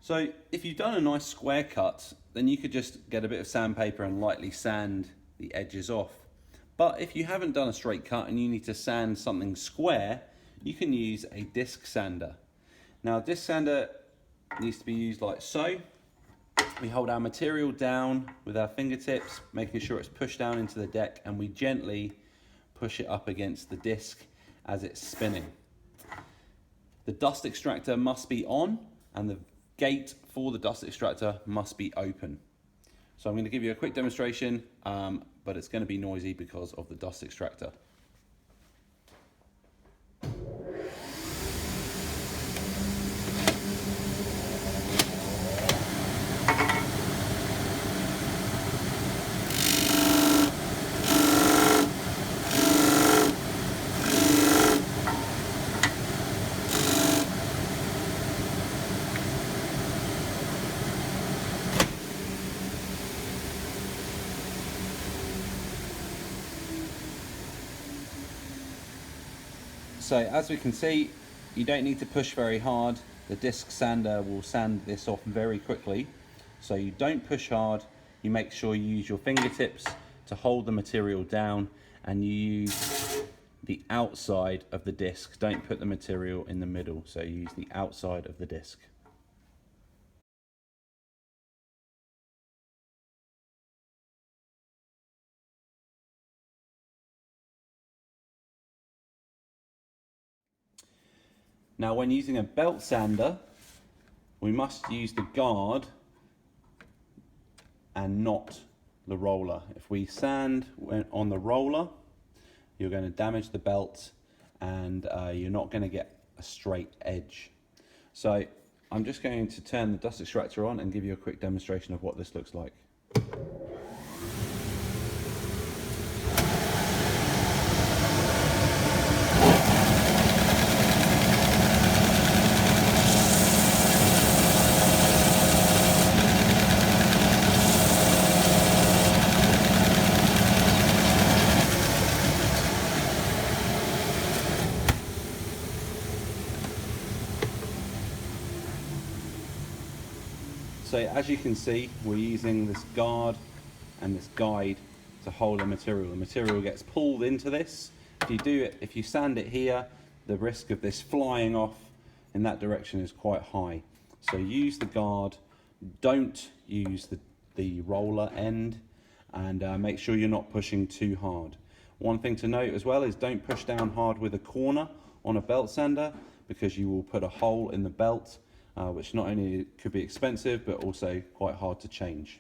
So if you've done a nice square cut, then you could just get a bit of sandpaper and lightly sand the edges off. But if you haven't done a straight cut and you need to sand something square, you can use a disc sander. Now a disc sander needs to be used like so. We hold our material down with our fingertips, making sure it's pushed down into the deck, and we gently push it up against the disc as it's spinning. The dust extractor must be on and the gate for the dust extractor must be open. So I'm going to give you a quick demonstration, but it's going to be noisy because of the dust extractor. So as we can see, you don't need to push very hard. The disc sander will sand this off very quickly. So you don't push hard, you make sure you use your fingertips to hold the material down, and you use the outside of the disc. Don't put the material in the middle, so you use the outside of the disc. Now when using a belt sander, we must use the guard and not the roller. If we sand on the roller, you're going to damage the belt and you're not going to get a straight edge. So I'm just going to turn the dust extractor on and give you a quick demonstration of what this looks like. So as you can see, we're using this guard and this guide to hold the material. The material gets pulled into this. If you sand it here, the risk of this flying off in that direction is quite high. So use the guard, don't use the roller end, and make sure you're not pushing too hard. One thing to note as well is don't push down hard with a corner on a belt sander, because you will put a hole in the belt, which not only could be expensive but also quite hard to change.